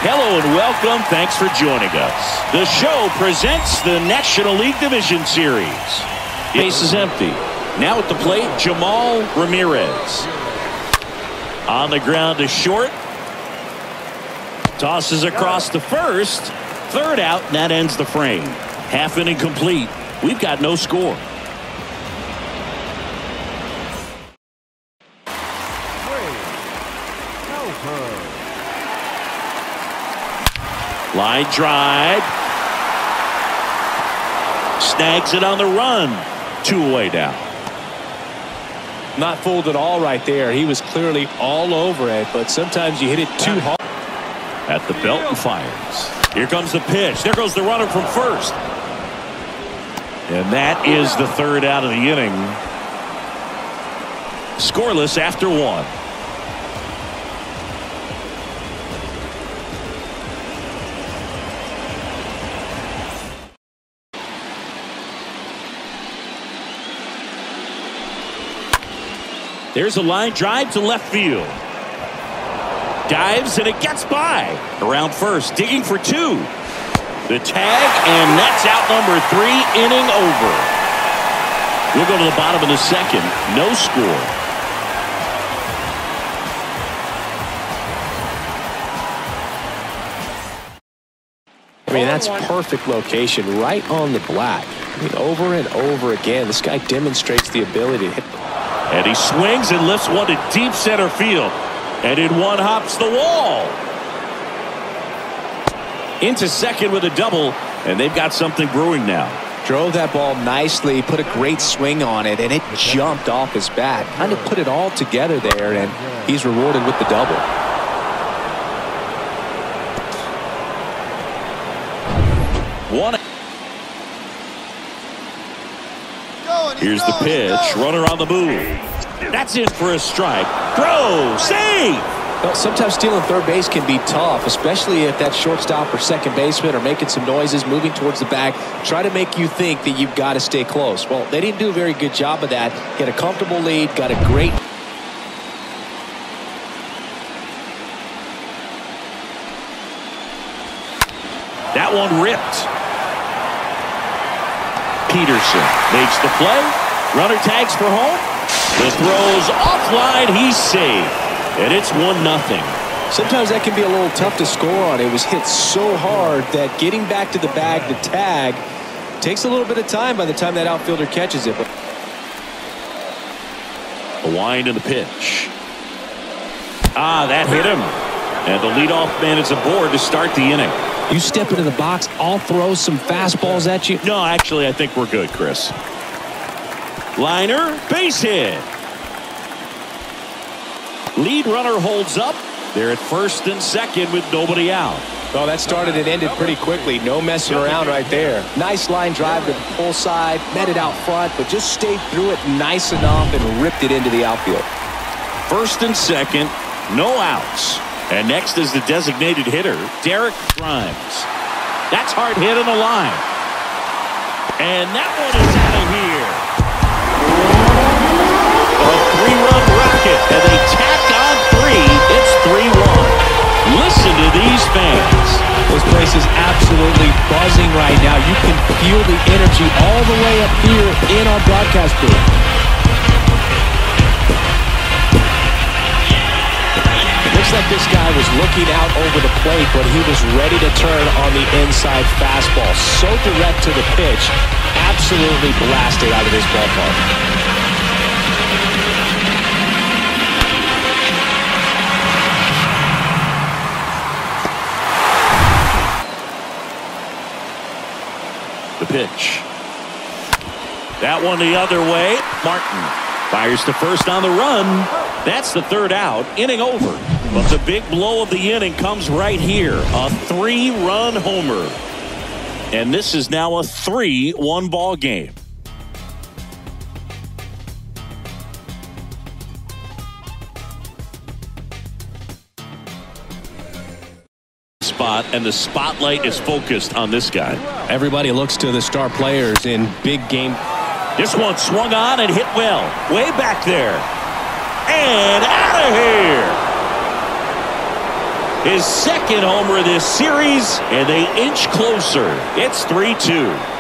Hello and welcome. Thanks for joining us. The show presents the National League Division Series. Base is empty. Now at the plate, Jamal Ramirez. On the ground to short. Tosses across to first. Third out, and that ends the frame. Half inning complete. We've got no score. Line drive. Snags it on the run. 2 away now. Not fooled at all right there. He was clearly all over it, but sometimes you hit it too hard. At the belt and fires. Here comes the pitch. There goes the runner from first. And that is the third out of the inning. Scoreless after 1. There's a line drive to left field. Dives and it gets by. Around first, digging for 2. The tag, and that's out number 3, inning over. We'll go to the bottom of the second. No score. I mean, that's perfect location, right on the black. I mean, over and over again, this guy demonstrates the ability to hit. And he swings and lifts one to deep center field. And in one hops the wall. Into second with a double. And they've got something brewing now. Drove that ball nicely, put a great swing on it, and it jumped off his bat. Kind of put it all together there, and he's rewarded with the double. Here's the pitch. Runner on the move. That's in for a strike. Throw. Save. Well, sometimes stealing third base can be tough, especially if that shortstop or second baseman are making some noises, moving towards the bag, try to make you think that you've got to stay close. Well, they didn't do a very good job of that. Get a comfortable lead, got a great. That one ripped. Peterson makes the play. Runner tags for home. The throw's offline. He's safe. And it's 1-0. Sometimes that can be a little tough to score on. It was hit so hard that getting back to the bag, the tag, takes a little bit of time by the time that outfielder catches it. A wind in the pitch. That hit him. And the leadoff man is aboard to start the inning. You step into the box, I'll throw some fastballs at you. No, actually, I think we're good, Chris. Liner, base hit. Lead runner holds up. They're at first and second with nobody out. Well, that started and ended pretty quickly. No messing around right there. Nice line drive to the pull side, met it out front, but just stayed through it nice enough and ripped it into the outfield. First and second, no outs. And next is the designated hitter, Derek Grimes. That's hard hit on the line. And that one is out of here. A 3-run rocket, and they tack on 3. It's 3-1. Listen to these fans. This place is absolutely buzzing right now. You can feel the energy all the way up here in our broadcast booth. Looks like this guy was looking out over the plate, but he was ready to turn on the inside fastball. So direct to the pitch, absolutely blasted out of this ballpark. The pitch. That one the other way. Martin fires to first on the run. That's the third out. Inning over. But the big blow of the inning comes right here. A 3-run homer. And this is now a 3-1 ball game. Spot, and the spotlight is focused on this guy. Everybody looks to the star players in big game. This one swung on and hit well. Way back there. And out of here. His second homer of this series, and they inch closer. It's 3-2.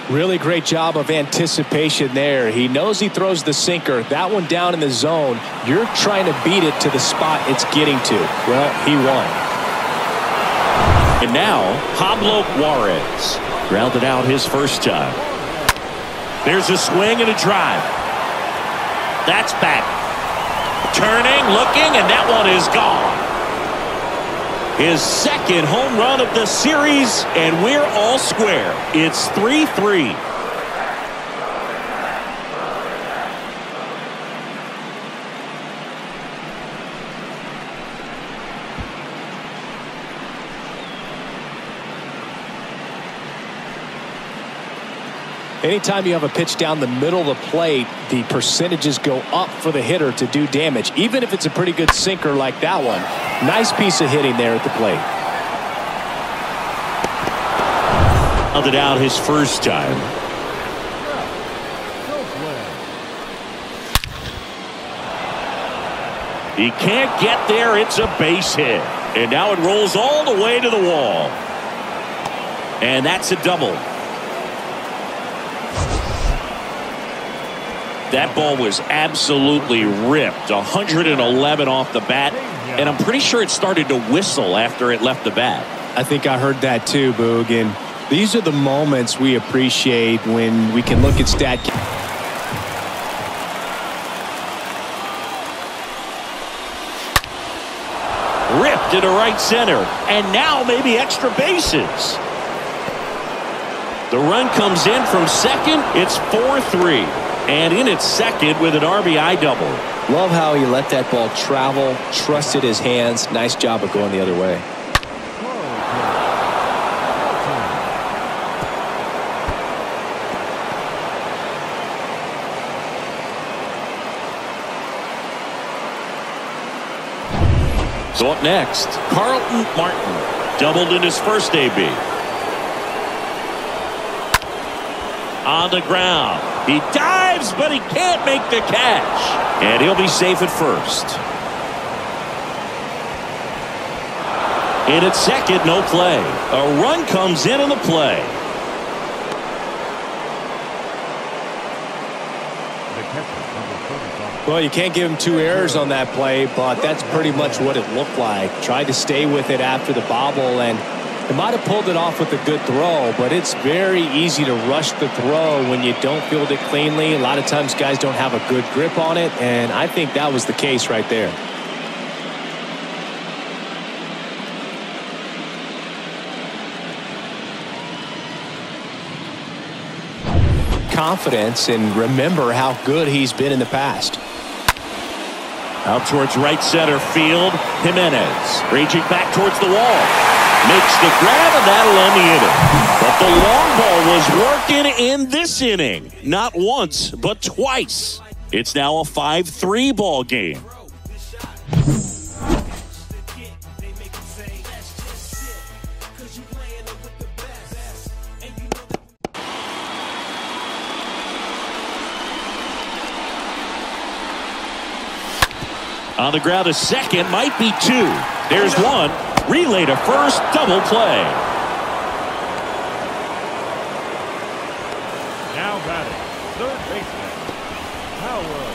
Really great job of anticipation there. He knows he throws the sinker. That one down in the zone. You're trying to beat it to the spot it's getting to. Well, he won. And now, Pablo Juarez grounded out his first time. There's a swing and a drive. That's back. Turning, looking, and that one is gone. His second home run of the series, and we're all square. It's 3-3. Anytime you have a pitch down the middle of the plate, the percentages go up for the hitter to do damage, even if it's a pretty good sinker like that one. Nice piece of hitting there at the plate. Held it out his first time. He can't get there. It's a base hit. And now it rolls all the way to the wall. And that's a double. That ball was absolutely ripped. 111 off the bat. And I'm pretty sure it started to whistle after it left the bat. I think I heard that too, Boog. And these are the moments we appreciate when we can look at stat. Ripped into right center. And now maybe extra bases. The run comes in from second. It's 4-3. And in its second with an RBI double. Love how he let that ball travel, trusted his hands. Nice job of going the other way. So up next, Carlton Martin doubled in his first AB. On the ground. He dives, but he can't make the catch. And he'll be safe at first. In at second, no play. A run comes in on the play. Well, you can't give him 2 errors on that play, but that's pretty much what it looked like. Tried to stay with it after the bobble, and he might have pulled it off with a good throw, but it's very easy to rush the throw when you don't field it cleanly. A lot of times guys don't have a good grip on it, and I think that was the case right there. Confidence, and remember how good he's been in the past. Out towards right center field. Jimenez reaching back towards the wall. Makes the grab, and that'll end the inning. But the long ball was working in this inning. Not once, but twice. It's now a 5-3 ball game. On the ground to second, might be 2. There's 1. Relay to first, double play. Now batting, third baseman, Howard.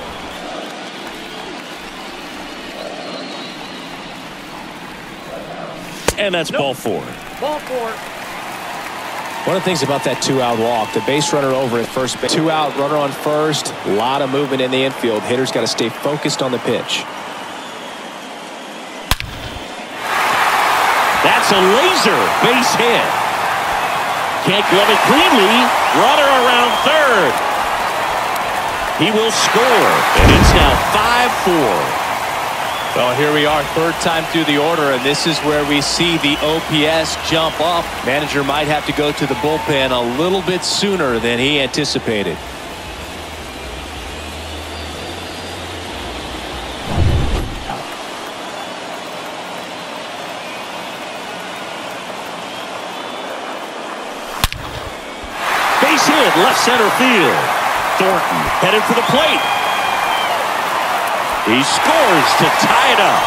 And that's ball 4. Ball 4. One of the things about that 2-out walk, the base runner over at first base. 2-out, runner on first. A lot of movement in the infield. Hitters got to stay focused on the pitch. That's a laser base hit. Can't glove it cleanly. Runner around third. He will score, and it's now 5-4. Well, here we are, third time through the order, and this is where we see the OPS jump up. Manager might have to go to the bullpen a little bit sooner than he anticipated. at left center field. Thornton headed for the plate. He scores to tie it up.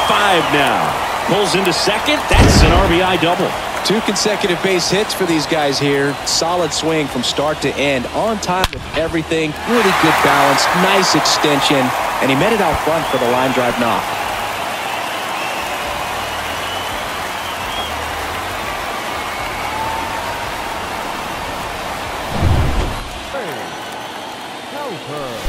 5-5 now. Pulls into second. That's an RBI double. 2 consecutive base hits for these guys here. Solid swing from start to end. On time with everything. Really good balance. Nice extension. And he met it out front for the line drive knock.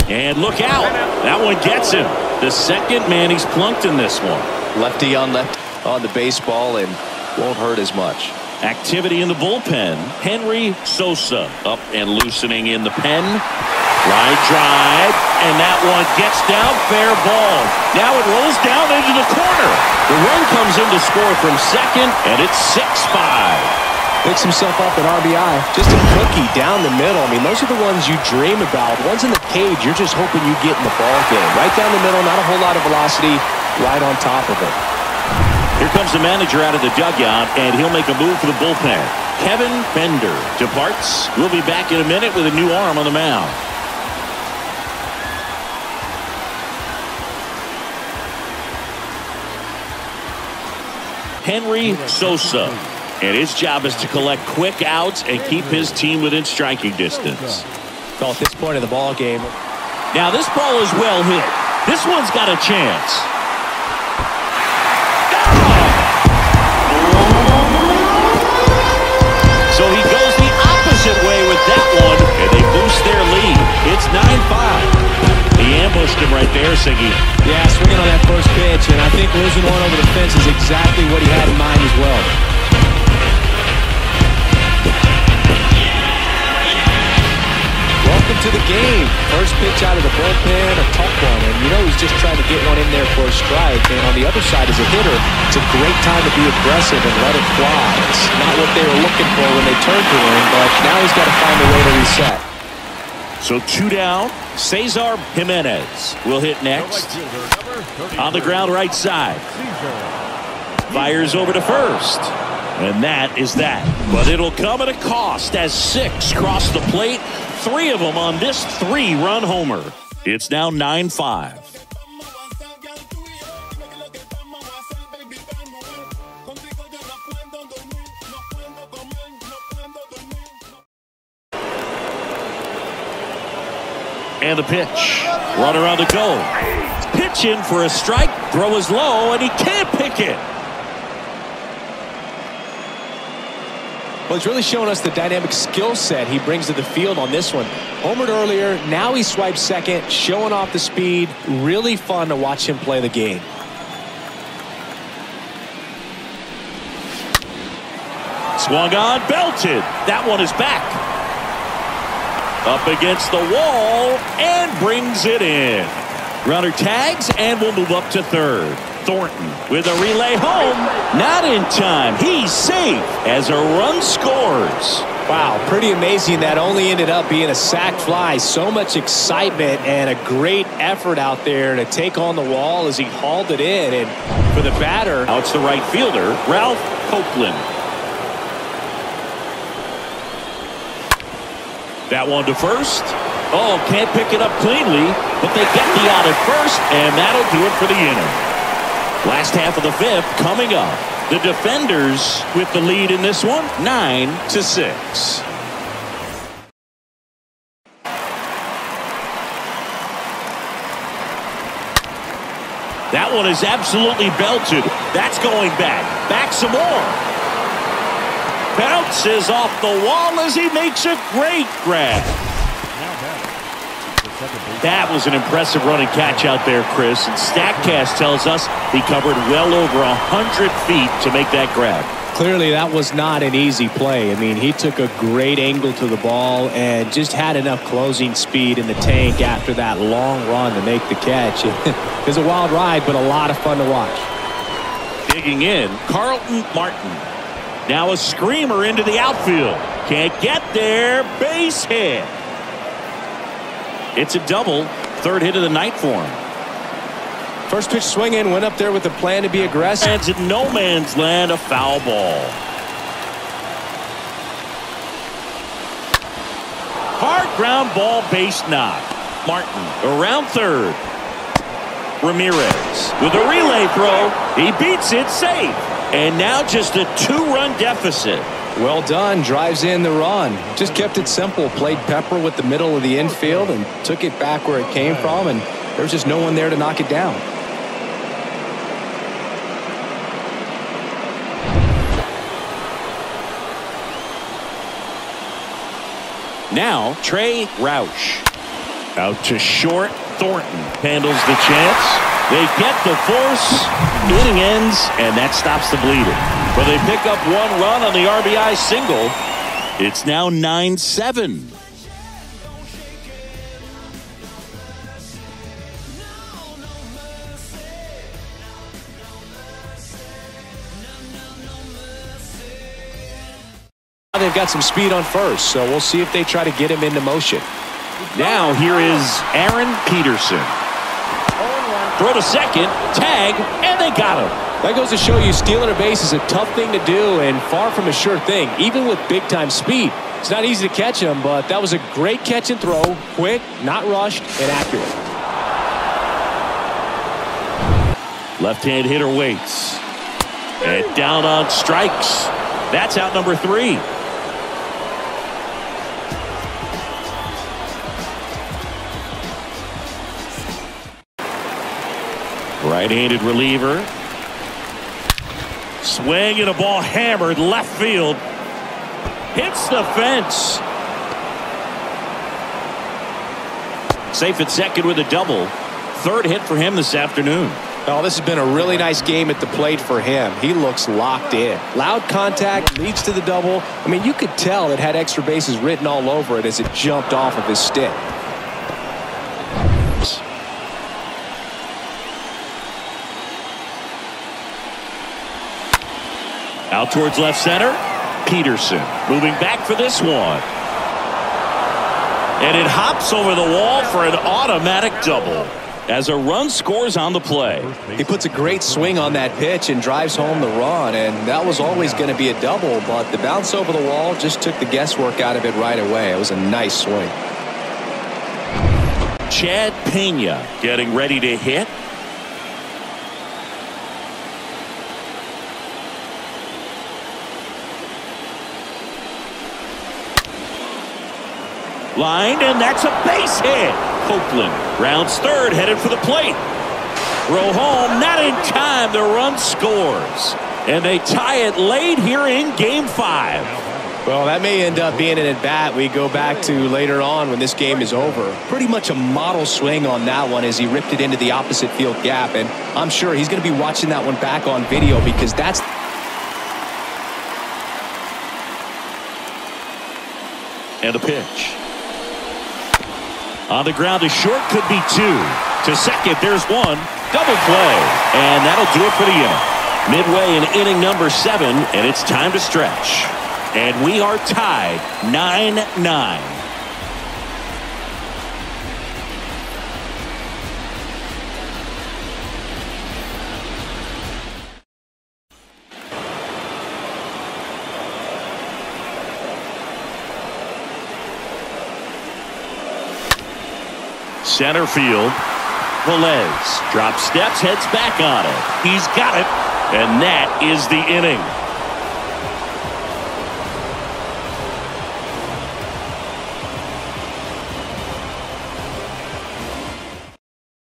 And look out. That one gets him. The second man he's plunked in this one. Lefty on left on the baseball and won't hurt as much. Activity in the bullpen. Henry Sosa up and loosening in the pen. Line drive. And that one gets down. Fair ball. Now it rolls down into the corner. The run comes in to score from second. And it's 6-5. Picks himself up an RBI. Just a cookie down the middle. I mean, those are the ones you dream about. Ones in the cage, you're just hoping you get in the ball game. Right down the middle, not a whole lot of velocity. Right on top of it. Here comes the manager out of the dugout, and he'll make a move for the bullpen. Kevin Bender departs. We'll be back in a minute with a new arm on the mound. Henry Sosa. And his job is to collect quick outs and keep his team within striking distance. So at this point of the ball game. Now this ball is well hit. This one's got a chance. So he goes the opposite way with that one, and they boost their lead. It's 9-5. He ambushed him right there, Siggy. Yeah, swinging on that first pitch, and I think losing one over the fence is exactly what he had in mind as well. Welcome to the game. First pitch out of the bullpen, a tough one, and you know he's just trying to get one in there for a strike. And on the other side, as a hitter, it's a great time to be aggressive and let it fly. It's not what they were looking for when they turned to him, but now he's got to find a way to reset. So 2 down. Cesar Jimenez will hit next. On the ground right side. Fires over to first. And that is that. But it'll come at a cost as 6 cross the plate. 3 of them on this 3-run homer. It's now 9-5. And the pitch. Runner on the go. Pitch in for a strike. Throw is low, and he can't pick it. Well, he's really showing us the dynamic skill set he brings to the field on this one. Homered earlier, now he swipes second, showing off the speed. Really fun to watch him play the game. Swung on, belted. That one is back. Up against the wall and brings it in. Runner tags and will move up to third. Thornton with a relay home. Not in time. He's safe as a run scores. Wow, pretty amazing. That only ended up being a sac fly. So much excitement and a great effort out there to take on the wall as he hauled it in. And for the batter, now it's the right fielder, Ralph Copeland. That one to first. Oh, can't pick it up cleanly, but they get the out at first, and that'll do it for the inning. Last half of the 5th coming up. The defenders with the lead in this one, 9-6. That one is absolutely belted. That's going back. Back some more. Bounces off the wall as he makes a great grab. That was an impressive run and catch out there, Chris. And StatCast tells us he covered well over 100 feet to make that grab. Clearly, that was not an easy play. I mean, he took a great angle to the ball and just had enough closing speed in the tank after that long run to make the catch. It was a wild ride, but a lot of fun to watch. Digging in, Carlton Martin. Now a screamer into the outfield. Can't get there. Base hit. It's a double. 3rd hit of the night for him. First pitch swinging, went up there with the plan to be aggressive. And in no man's land, a foul ball. Hard ground ball, base knock. Martin around third. Ramirez with a relay throw. He beats it safe. And now just a 2-run deficit. Well done. Drives in the run. Just kept it simple. Played pepper with the middle of the infield and took it back where it came from. And there was just no one there to knock it down. Now Trey Roush. Out to short. Thornton handles the chance. They get the force. Inning ends, and that stops the bleeding. But they pick up 1 run on the RBI single. It's now 9-7. They've got some speed on first, so we'll see if they try to get him into motion. Now here is Aaron Peterson. Throw to second, tag, and they got him. That goes to show you stealing a base is a tough thing to do and far from a sure thing, even with big-time speed. It's not easy to catch him, but that was a great catch and throw. Quick, not rushed, and accurate. Left-hand hitter waits. And down on strikes. That's out number 3. Right-handed reliever. Swing and a ball hammered left field. Hits the fence. Safe at second with a double. 3rd hit for him this afternoon. Oh, this has been a really nice game at the plate for him. He looks locked in. Loud contact leads to the double. I mean, you could tell it had extra bases written all over it as it jumped off of his stick. Out towards left center. Peterson moving back for this one. And it hops over the wall for an automatic double as a run scores on the play. He puts a great swing on that pitch and drives home the run, and that was always going to be a double, but the bounce over the wall just took the guesswork out of it right away. It was a nice swing. Chad Pena getting ready to hit. Line, and that's a base hit. Copeland rounds third, headed for the plate. Throw home, not in time. The run scores. And they tie it late here in Game 5. Well, that may end up being an at-bat we go back to later on when this game is over. Pretty much a model swing on that one as he ripped it into the opposite field gap. And I'm sure he's going to be watching that one back on video because that's... And a pitch. On the ground to short, could be 2. To second, there's 1. Double play. And that'll do it for the inning. Midway in inning number 7, and it's time to stretch. And we are tied 9-9. Center field. Velez drops steps, heads back on it. He's got it, and that is the inning.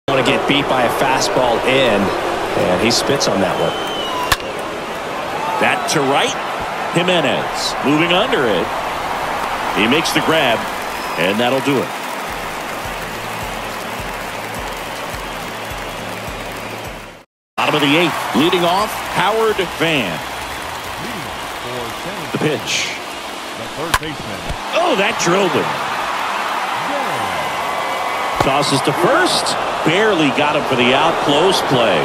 Want to get beat by a fastball in, and he spits on that one. That to right. Jimenez moving under it. He makes the grab, and that'll do it. Bottom of the 8th, leading off, Howard Van. The pitch. The third baseman. Oh, that drilled him. Tosses to first. Barely got him for the out. Close play.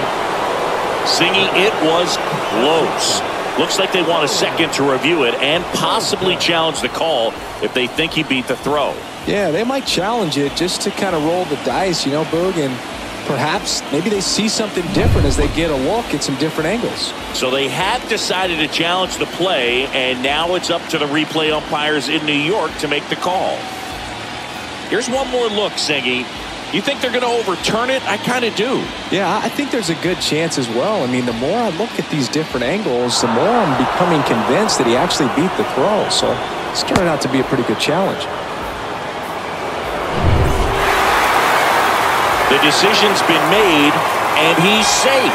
Singing, it was close. Looks like they want a second to review it and possibly challenge the call if they think he beat the throw. Yeah, they might challenge it just to kind of roll the dice, you know, Boog, and perhaps maybe they see something different as they get a look at some different angles. So they have decided to challenge the play, and now it's up to the replay umpires in New York to make the call. Here's one more look, Seggy. You think they're going to overturn it? I kind of do. Yeah, I think there's a good chance as well. I mean, the more I look at these different angles, the more I'm becoming convinced that he actually beat the throw. So it's turning out to be a pretty good challenge. The decision's been made, and he's safe.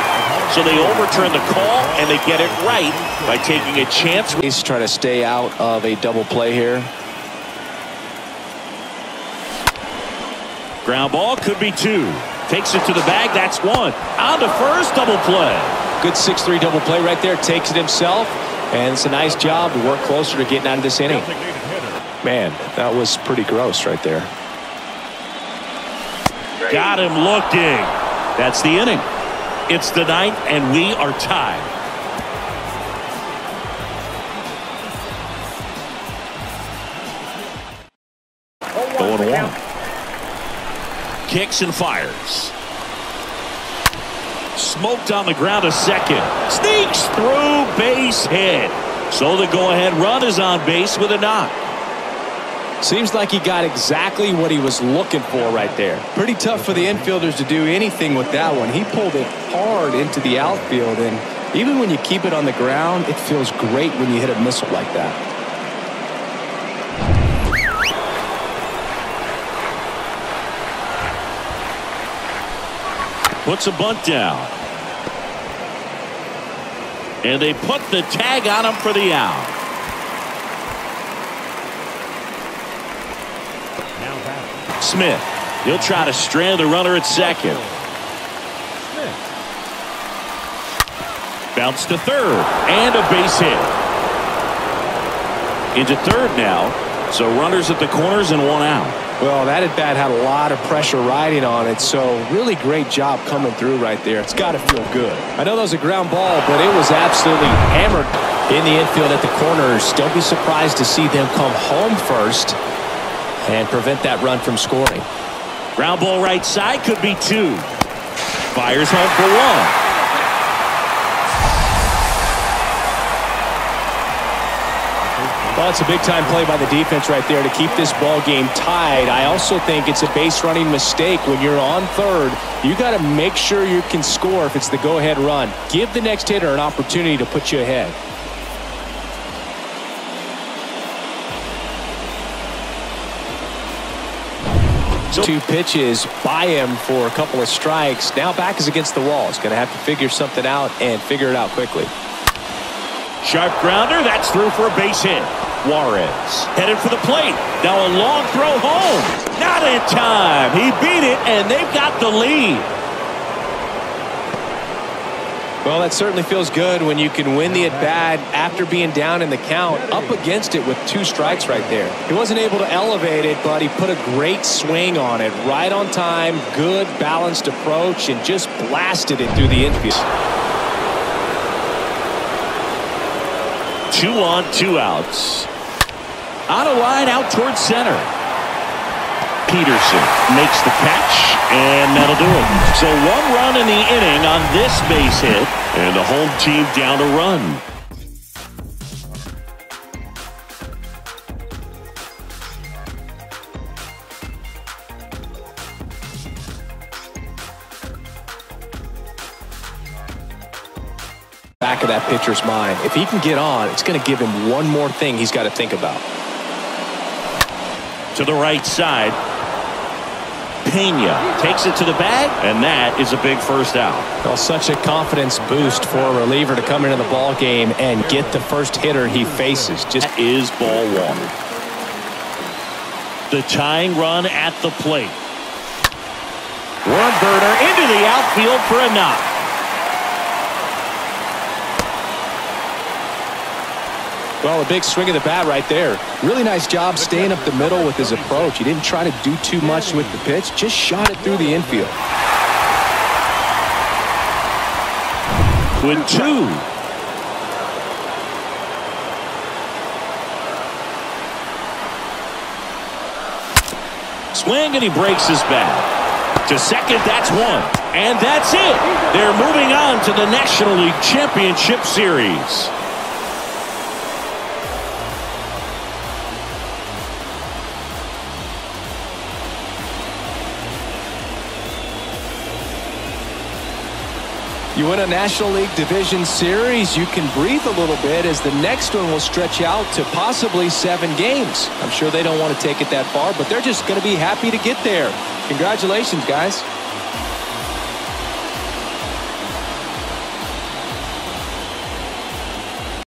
So they overturn the call, and they get it right by taking a chance. He's trying to stay out of a double play here. Ground ball could be 2. Takes it to the bag. That's 1. On to first, double play. Good 6-3 double play right there. Takes it himself. And it's a nice job to work closer to getting out of this inning. Man, that was pretty gross right there. Got him looking. That's the inning. It's the 9th, and we are tied. Going 1. Kicks and fires. Smoked on the ground a second. Sneaks through, base hit. So the go-ahead run is on base with a knock. Seems like he got exactly what he was looking for right there. Pretty tough for the infielders to do anything with that one. He pulled it hard into the outfield, and even when you keep it on the ground, it feels great when you hit a missile like that. Puts a bunt down. And they put the tag on him for the out. Smith. He'll try to strand the runner at second. Bounce to third. And a base hit. Into third now. So runners at the corners and 1 out. Well, that at bat had a lot of pressure riding on it, so really great job coming through right there. It's got to feel good. I know that was a ground ball, but it was absolutely hammered in the infield at the corners. Don't be surprised to see them come home first and prevent that run from scoring. Ground ball right side could be 2. Fires home for 1. Well, it's a big-time play by the defense right there to keep this ball game tied. I also think it's a base-running mistake. When you're on third, you got to make sure you can score if it's the go-ahead run. Give the next hitter an opportunity to put you ahead. So 2 pitches by him for a couple of strikes. Now back is against the wall. He's going to have to figure something out and figure it out quickly. Sharp grounder. That's through for a base hit. Juarez headed for the plate. Now a long throw home. Not in time. He beat it, and they've got the lead. Well, that certainly feels good when you can win the at-bat after being down in the count, up against it with 2 strikes right there. He wasn't able to elevate it, but he put a great swing on it. Right on time, good balanced approach, and just blasted it through the infield. 2 on, 2 outs. On a line out towards center. Peterson makes the catch, and that'll do it. So 1 run in the inning on this base hit, and the home team down a run. Back of that pitcher's mind. If he can get on, it's going to give him one more thing he's got to think about. To the right side. Pena takes it to the bag, and that is a big first out. Well, such a confidence boost for a reliever to come into the ball game and get the first hitter he faces. That is ball 1. The tying run at the plate. Worm burner into the outfield for a knock. Well, a big swing of the bat right there. Really nice job staying up the middle with his approach. He didn't try to do too much with the pitch, just shot it through the infield. With 2. Swing, and he breaks his bat. To second, that's 1. And that's it. They're moving on to the National League Championship Series. You win a National League Division Series, you can breathe a little bit as the next one will stretch out to possibly 7 games. I'm sure they don't want to take it that far, but they're just going to be happy to get there. Congratulations, guys.